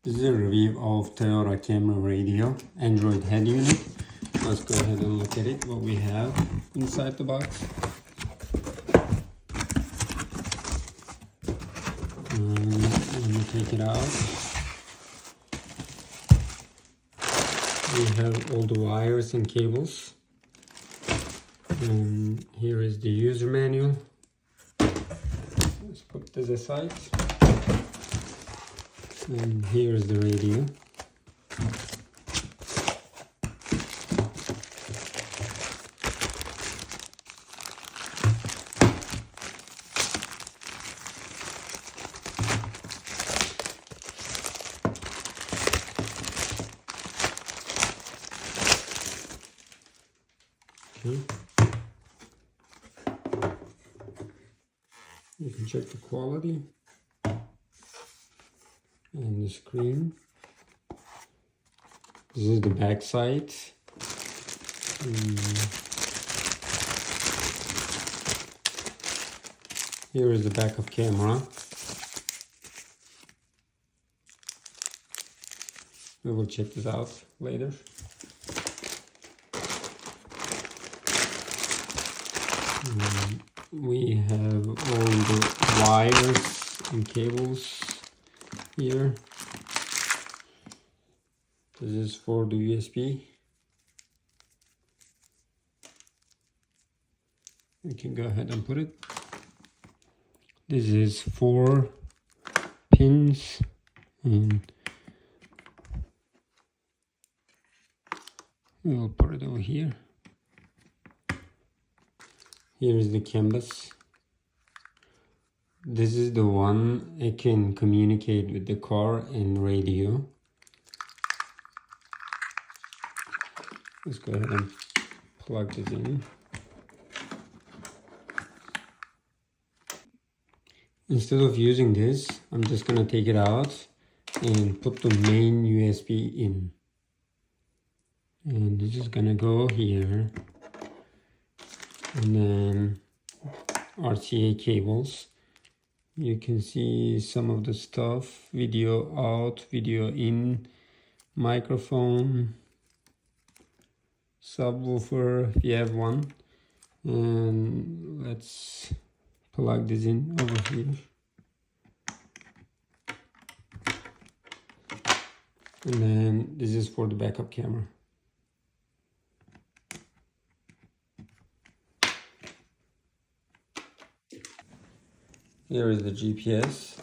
This is a review of Toyota Camry radio, Android Headunit. Let's go ahead and look at it, what we have inside the box. Let me take it out. We have all the wires and cables. And here is the user manual. Let's put this aside. And here is the radio. Okay. You can check the quality and the screen. This is the back side. Here is the backup camera. We will check this out later. We have all the wires and cables here. This is for the USB. We can go ahead and put it. This is 4 pins and we'll put it over here. Here is the canvas. This is the one I can communicate with the car and radio. Let's go ahead and plug this in. Instead of using this, I'm just gonna take it out and put the main USB in. And this is gonna go here. And then RCA cables. You can see some of the stuff, video out, video in, microphone, subwoofer if you have one. And let's plug this in over here. And then this is for the backup camera. Here is the GPS.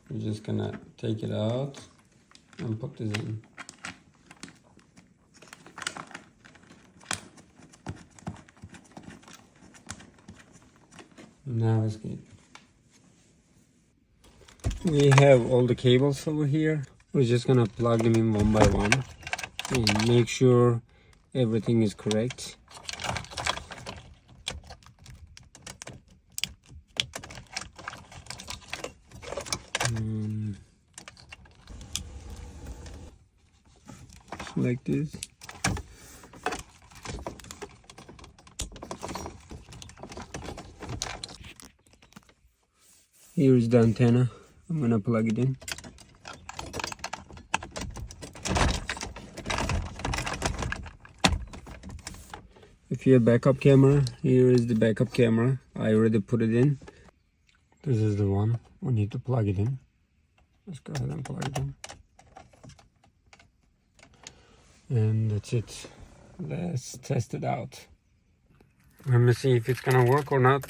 We're just gonna take it out and put this in. Now it's good. We have all the cables over here. We're just gonna plug them in one by one and make sure everything is correct. Like this. Here is the antenna. I'm gonna plug it in. If you have backup camera, here is the backup camera. I already put it in. This is the one. We need to plug it in. Let's go ahead and plug it in. And that's it. Let's test it out. Let me see if it's gonna work or not.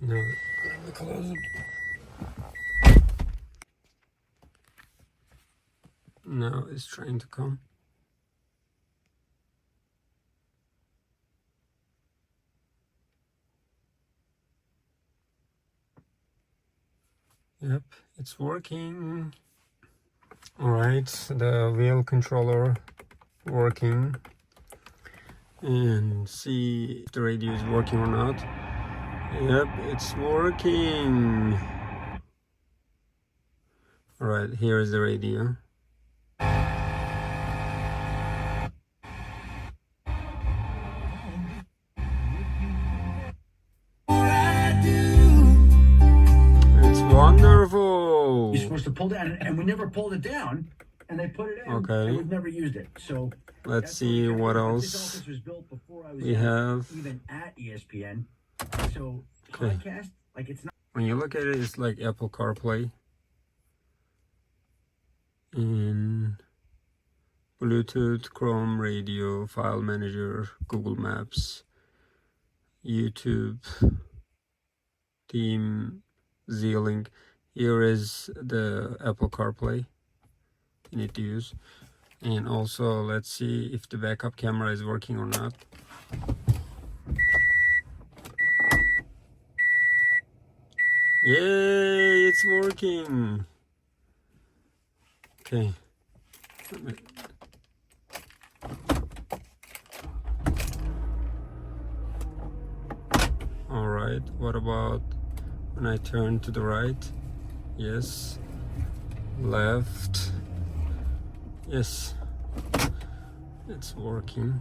No, let me close it. Now it's trying to come. Yep, it's working. Alright, the wheel controller working. And see if the radio is working or not. Yep, it's working. Alright, here is the radio. to pull down, and we never pulled it down, and they put it in, okay, and we've never used it. So let's see what else this office was built before I was we have. even at ESPN. So Okay. podcast, like it's not. When you look at it, it's like Apple CarPlay and Bluetooth, Chrome, radio, file manager, Google Maps, YouTube, Theme, Z-Link. Here is the Apple CarPlay you need to use. And also, let's see if the backup camera is working or not. Yay, it's working. Okay. All right, what about when I turn to the right? Yes. Left. Yes. It's working.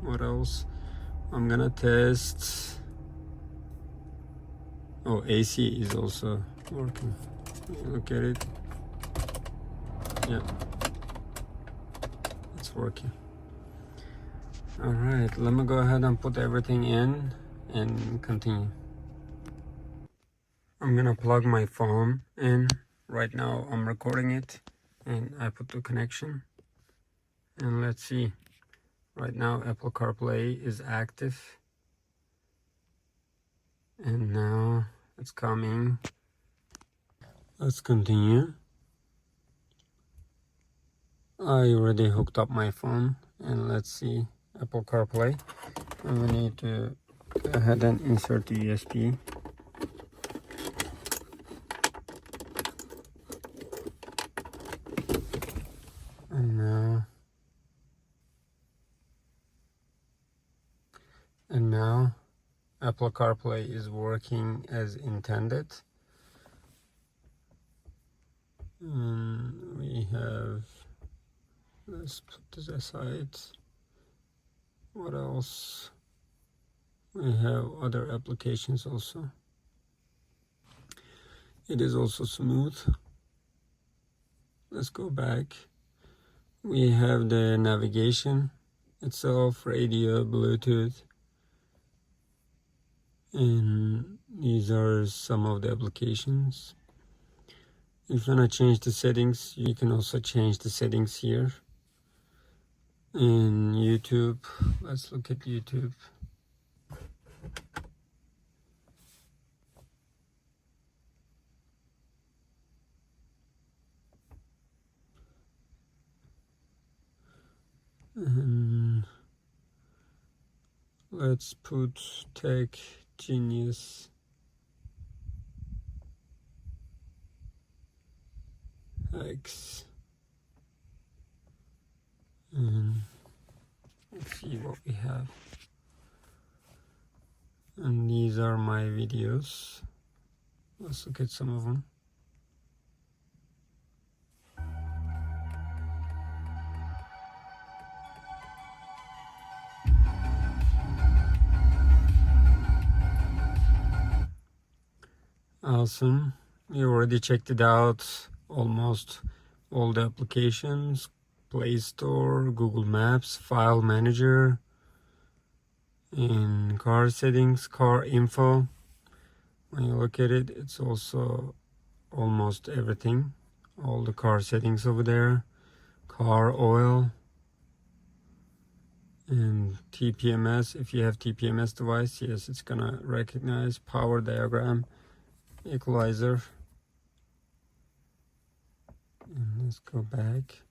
What else? I'm gonna test. Oh, AC is also working. Look at it. Yeah. It's working. All right, let me go ahead and put everything in and continue. I'm gonna plug my phone in. Right now I'm recording it and I put the connection. And let's see. Right now Apple CarPlay is active. And now it's coming. Let's continue. I already hooked up my phone and let's see Apple CarPlay. And we need to go ahead and insert the USB. And now Apple CarPlay is working as intended. And we have, let's put this aside. What else? We have other applications also. It is also smooth. Let's go back. We have the navigation itself, radio, Bluetooth. And these are some of the applications. If you want to change the settings, you can also change the settings here. In YouTube, let's look at YouTube. And let's put Tech Genius X. And let's see what we have. And these are my videos. Let's look at some of them. Awesome. You already checked it out. Almost all the applications. Play Store, Google Maps, File Manager, in car settings, car info. When you look at it, it's also almost everything. All the car settings over there. Car oil. And TPMS, if you have TPMS device, yes, it's gonna recognize power diagram, equalizer. And let's go back.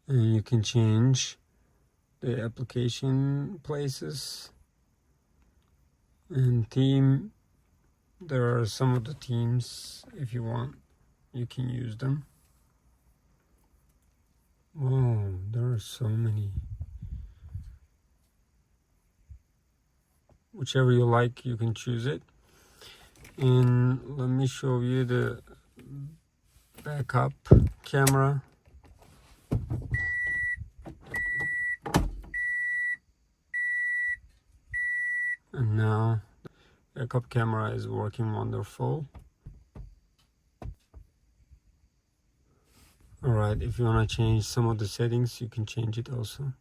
And you can change the application places. And theme, there are some of the themes, if you want, you can use them. Wow, there are so many. Whichever you like, you can choose it. And let me show you the backup camera. And now the backup camera is working wonderful. Alright, if you want to change some of the settings, you can change it also.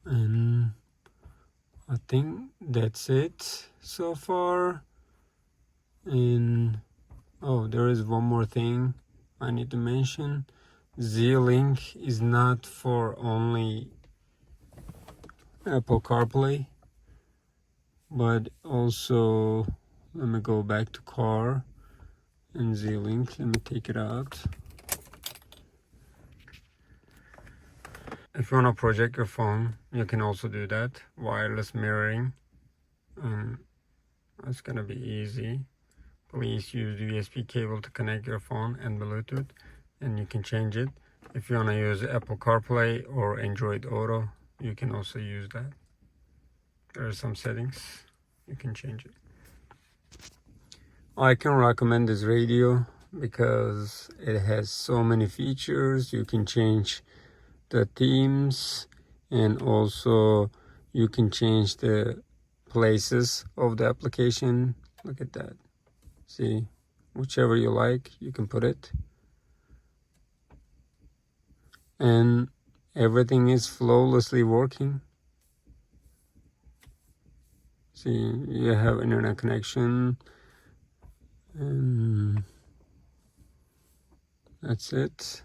And I think that's it so far. And oh, there is one more thing I need to mention. Z-Link is not for only Apple CarPlay, but also, let me go back to car and Z-Link. Let me take it out. If you want to project your phone, you can also do that. Wireless mirroring, and that's gonna be easy. Please use the USB cable to connect your phone and Bluetooth, and you can change it. If you want to use Apple CarPlay or Android Auto, you can also use that. There are some settings, you can change it. I can recommend this radio because it has so many features. You can change the themes, and also you can change the places of the application. Look at that. See, whichever you like, you can put it. And everything is flawlessly working. See, you have internet connection, and that's it.